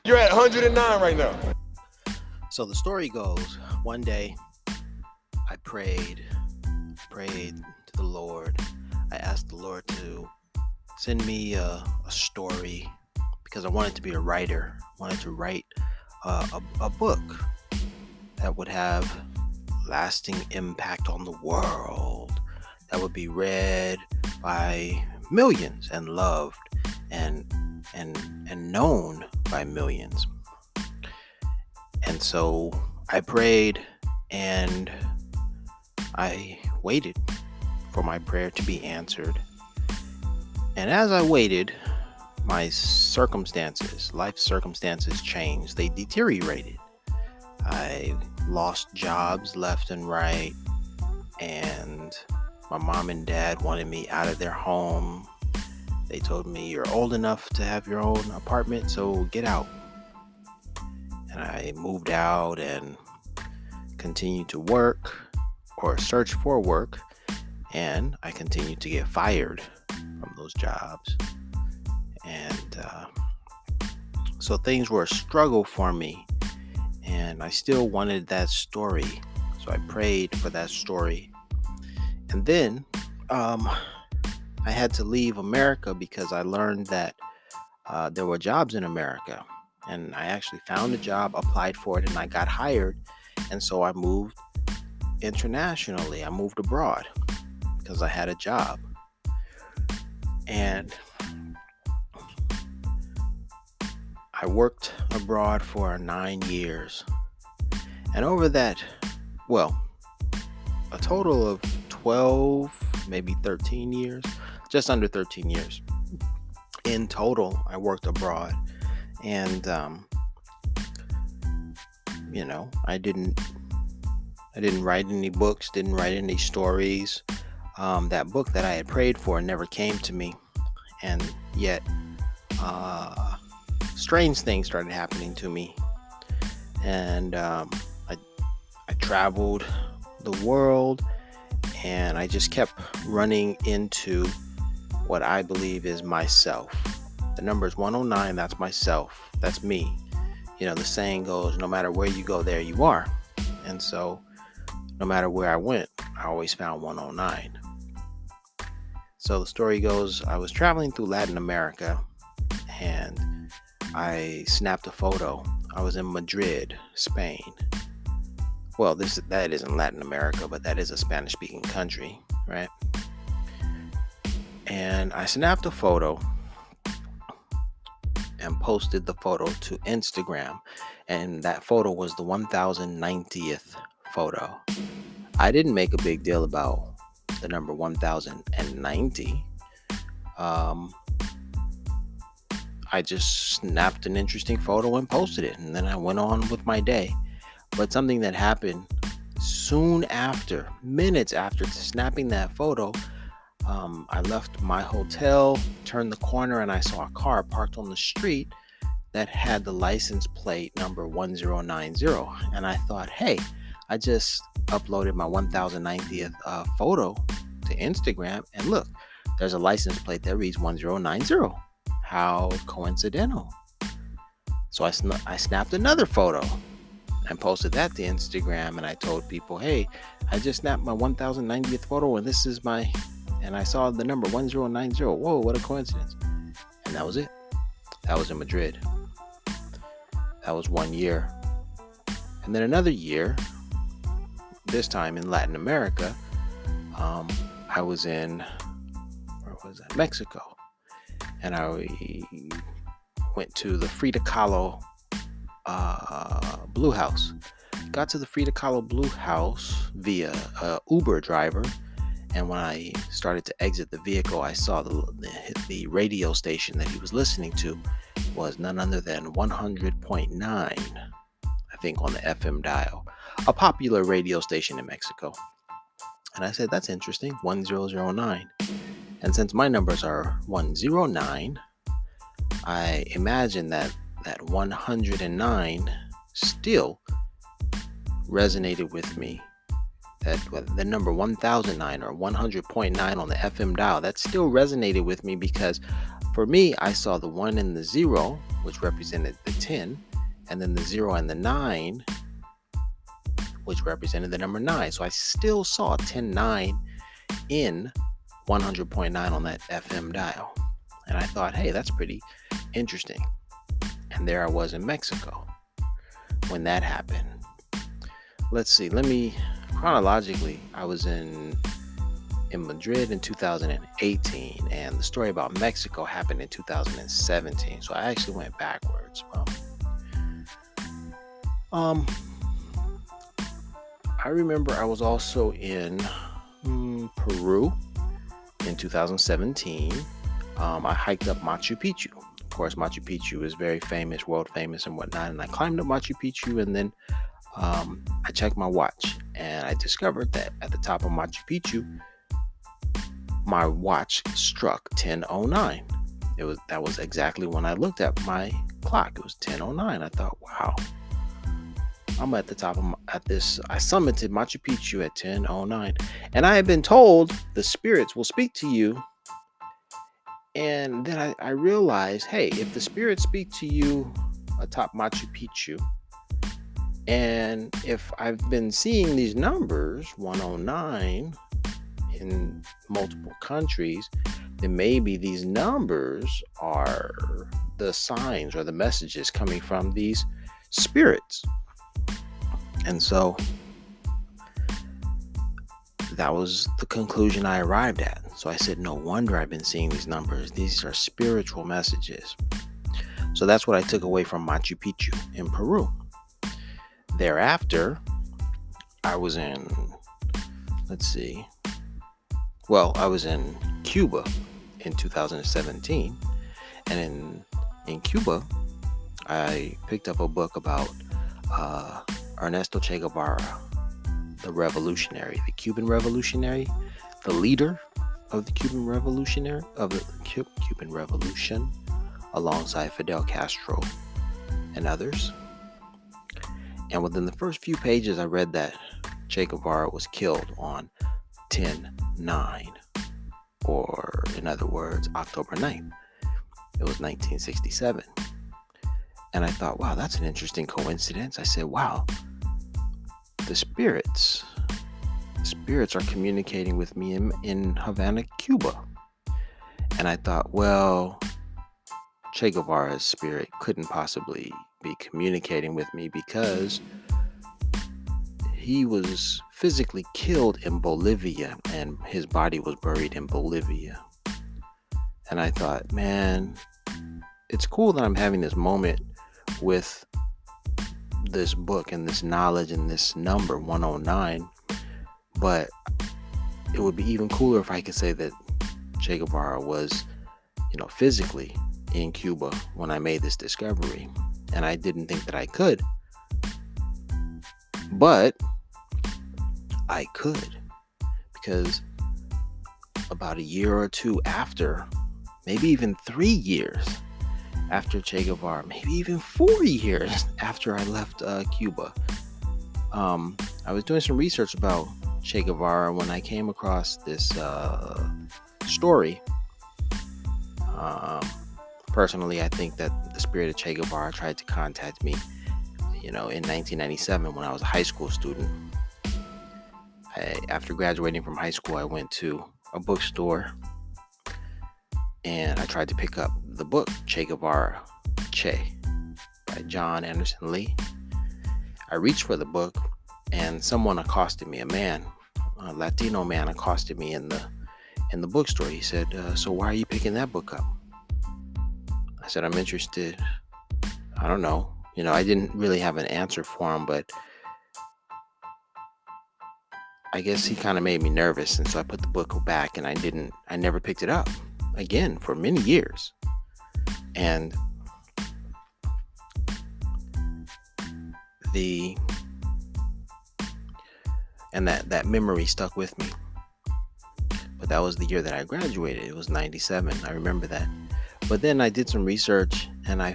You're at 109 right now. So the story goes, one day I prayed to the Lord. I asked the Lord to send me a story because I wanted to be a writer. I wanted to write a book that would have lasting impact on the world, that would be read by millions and loved and known by millions. And so I prayed and I waited for my prayer to be answered. And as I waited, my life circumstances changed. They deteriorated. I lost jobs left and right, and my mom and dad wanted me out of their home. They told me, "You're old enough to have your own apartment, so get out." And I moved out and continued to work or search for work, and I continued to get fired from those jobs. And so things were a struggle for me, and I still wanted that story. So I prayed for that story. And then I had to leave America because I learned that there were jobs in America. And I actually found a job, applied for it, and I got hired. And so I moved internationally. I moved abroad because I had a job. And I worked abroad for 9 years. And over that, a total of 12, maybe 13 years, just under 13 years. In total, I worked abroad. And, I didn't write any books, didn't write any stories. That book that I had prayed for never came to me. And yet, strange things started happening to me. And I traveled the world, and I just kept running into what I believe is myself. The number is 109. That's myself. That's me. The saying goes, no matter where you go, there you are. And so no matter where I went, I always found 109. So the story goes, I was traveling through Latin America, and I snapped a photo. I was in Madrid, Spain. Well, that isn't Latin America, but that is a Spanish-speaking country, right? And I snapped a photo and posted the photo to Instagram. And that photo was the 1090th photo. I didn't make a big deal about the number 1090. I just snapped an interesting photo and posted it, and then I went on with my day. But something that happened soon after, minutes after snapping that photo, I left my hotel, turned the corner, and I saw a car parked on the street that had the license plate number 1090. And I thought, hey, I just uploaded my 1090th photo to Instagram, and look, there's a license plate that reads 1090. How coincidental. So I snapped another photo and posted that to Instagram, and I told people, hey, I just snapped my 1090th photo, and this is and I saw the number 1090. Whoa, what a coincidence. And that was it. That was in Madrid. That was 1 year. And then another year, this time in Latin America, I was in, Mexico. And I went to the Frida Kahlo Blue House. Got to the Frida Kahlo Blue House via a Uber driver. And when I started to exit the vehicle, I saw the radio station that he was listening to was none other than 100.9, I think, on the FM dial. A popular radio station in Mexico. And I said, that's interesting, 1009. And since my numbers are 109, I imagine that 109 still resonated with me. That the number 1009 or 100.9 on the FM dial, that still resonated with me because For me, I saw the 1 and the 0, which represented the 10, and then the 0 and the 9, which represented the number 9. So I still saw 10-9 in 100.9 on that FM dial. And I thought, hey, that's pretty interesting. And there I was in Mexico when that happened. Let's see, chronologically, I was in Madrid in 2018, and the story about Mexico happened in 2017. So I actually went backwards. I remember I was also in Peru in 2017. I hiked up Machu Picchu. Of course, Machu Picchu is very famous, world famous and whatnot. And I climbed up Machu Picchu, and then I checked my watch, and I discovered that at the top of Machu Picchu, my watch struck 10:09. That was exactly when I looked at my clock. It was 10:09. I thought, wow, I'm at the top of I summited Machu Picchu at 10:09, and I had been told the spirits will speak to you. And then I realized, hey, if the spirits speak to you atop Machu Picchu, and if I've been seeing these numbers, 109, in multiple countries, then maybe these numbers are the signs or the messages coming from these spirits. And so that was the conclusion I arrived at. So I said, no wonder I've been seeing these numbers. These are spiritual messages. So that's what I took away from Machu Picchu in Peru. Thereafter, I was in, I was in Cuba in 2017. And in Cuba, I picked up a book about Ernesto Che Guevara, the revolutionary, the Cuban revolutionary, the leader of the Cuban Revolution, alongside Fidel Castro and others. And within the first few pages, I read that Che Guevara was killed on 10/9, or in other words, October 9th. It was 1967. And I thought, wow, that's an interesting coincidence. I said, wow, the spirits are communicating with me in Havana, Cuba. And I thought, well, Che Guevara's spirit couldn't possibly be communicating with me because he was physically killed in Bolivia and his body was buried in Bolivia. And I thought, man, it's cool that I'm having this moment with this book and this knowledge and this number 109, but it would be even cooler if I could say that Che Guevara was, physically in Cuba when I made this discovery. And I didn't think that I could, but I could, because about a year or two after, maybe even 3 years after Che Guevara, maybe even 4 years after I left Cuba, I was doing some research about Che Guevara when I came across this story. Personally, I think that the spirit of Che Guevara tried to contact me, in 1997 when I was a high school student. After graduating from high school, I went to a bookstore and I tried to pick up the book Che Guevara, Che, by John Anderson Lee. I reached for the book and someone accosted me, a Latino man accosted me in the bookstore. He said, so why are you picking that book up? I said, I'm interested. I don't know. I didn't really have an answer for him, but I guess he kind of made me nervous. And so I put the book back and I never picked it up again for many years. And that memory stuck with me. But that was the year that I graduated. It was 97. I remember that. But then I did some research and I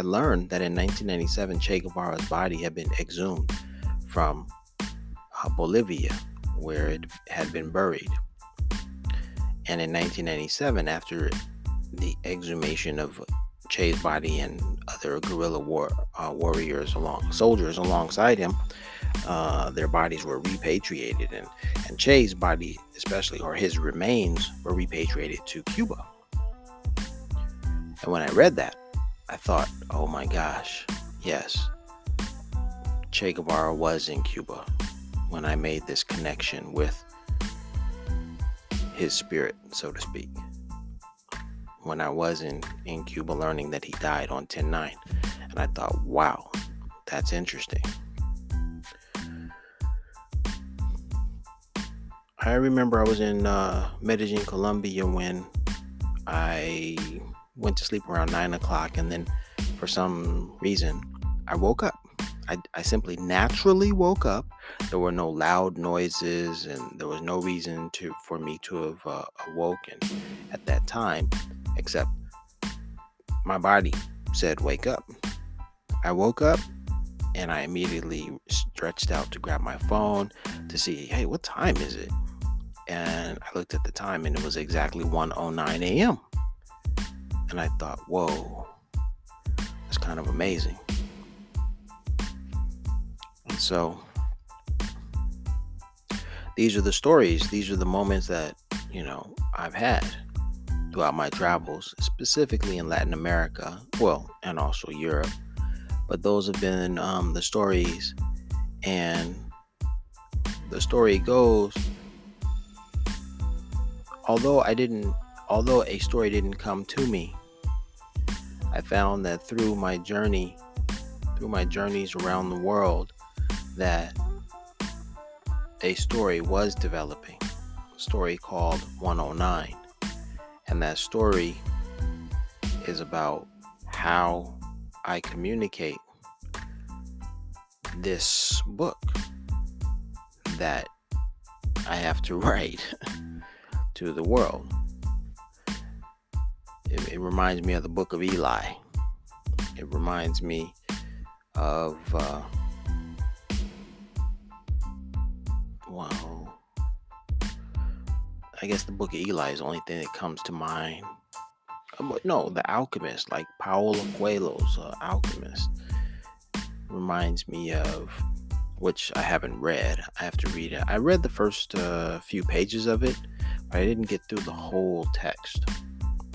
learned that in 1997, Che Guevara's body had been exhumed from Bolivia, where it had been buried. And in 1997, after the exhumation of Che's body and other guerrilla soldiers alongside him. Their bodies were repatriated, and Che's body, especially, or his remains, were repatriated to Cuba. And when I read that, I thought, oh my gosh, yes, Che Guevara was in Cuba when I made this connection with his spirit, so to speak. When I was in Cuba learning that he died on 10/9. And I thought, wow, that's interesting. I remember I was in Medellin, Colombia when I went to sleep around 9 o'clock, and then for some reason I woke up. I simply naturally woke up. There were no loud noises, and there was no reason for me to have awoken at that time, except my body said wake up. I woke up and I immediately stretched out to grab my phone to see, hey, what time is it? And I looked at the time and it was exactly 1:09 a.m. And I thought, whoa, that's kind of amazing. And so these are the stories, these are the moments that, I've had throughout my travels, specifically in Latin America, and also Europe. But those have been the stories. And the story goes, although a story didn't come to me, I found that through my journeys around the world, that a story was developing, a story called 109. And that story is about how I communicate this book that I have to write to the world. It reminds me of the book of Eli. It reminds me of I guess the book of Eli is the only thing that comes to mind. No, The Alchemist, like Paulo Coelho's Alchemist, reminds me of, which I haven't read. I have to read it. I read the first few pages of it, but I didn't get through the whole text.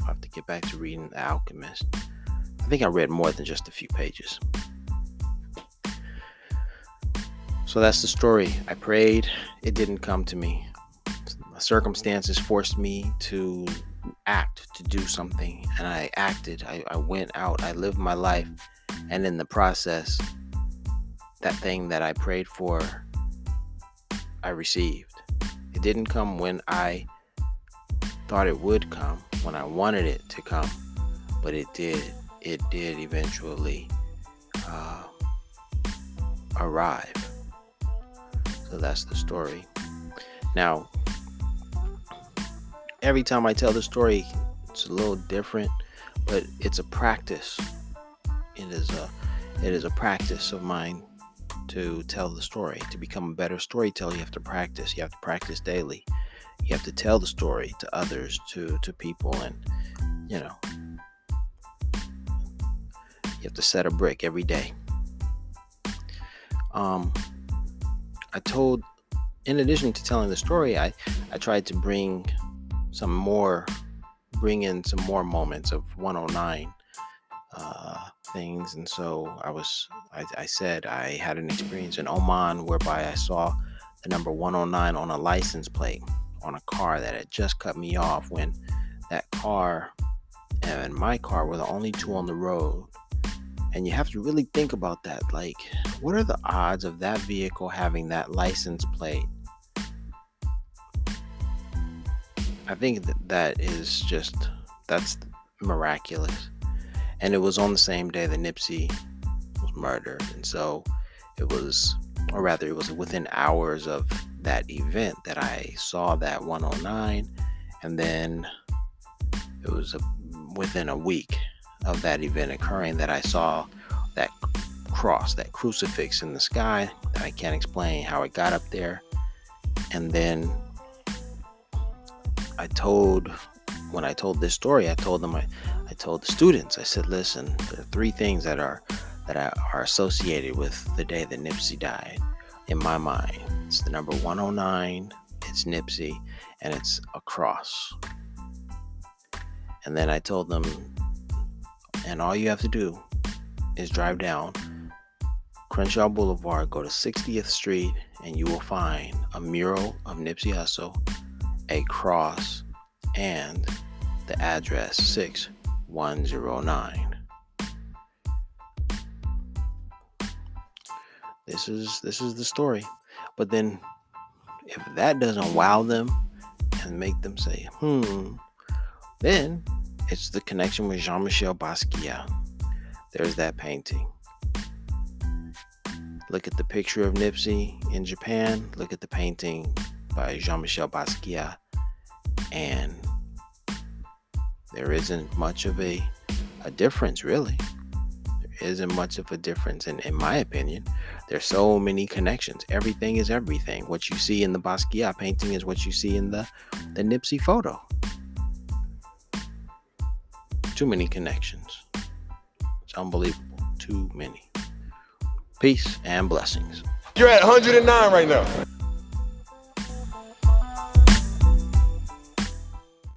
I'll have to get back to reading The Alchemist. I think I read more than just a few pages. So that's the story. I prayed. It didn't come to me. Circumstances forced me to act, to do something, and I acted. I went out. I lived my life, and in the process, that thing that I prayed for, I received. It didn't come when I thought it would come, when I wanted it to come, but it did. It did eventually arrive. So that's the story. Now, every time I tell the story, it's a little different, but it's a practice. It is a practice of mine to tell the story. To become a better storyteller, you have to practice. You have to practice daily. You have to tell the story to others, to people, and you have to set a brick every day. In addition to telling the story, I tried to bring in some more moments of 109 things. And so I said I had an experience in Oman whereby I saw the number 109 on a license plate on a car that had just cut me off, when that car and my car were the only two on the road. And you have to really think about that. Like, what are the odds of that vehicle having that license plate? I think that's miraculous. And it was on the same day that Nipsey was murdered. And so it was within hours of that event that I saw that 109. And then it was within a week of that event occurring that I saw that cross, that crucifix in the sky that I can't explain how it got up there. And then I told when I told this story, I told the students, I said, listen, there are three things that are associated with the day that Nipsey died in my mind. It's the number 109, it's Nipsey, and it's a cross. And then I told them, and all you have to do is drive down Crenshaw Boulevard, go to 60th Street, and you will find a mural of Nipsey Hussle, a cross, and the address 6109. This is the story. But then if that doesn't wow them and make them say, then it's the connection with Jean-Michel Basquiat. There's that painting. Look at the picture of Nipsey in Japan. Look at the painting by Jean-Michel Basquiat. And there isn't much of a difference, really. There isn't much of a difference, in my opinion. There's so many connections. Everything is everything. What you see in the Basquiat painting is what you see in the Nipsey photo. Too many connections. It's unbelievable. Too many. Peace and blessings. You're at 109 right now.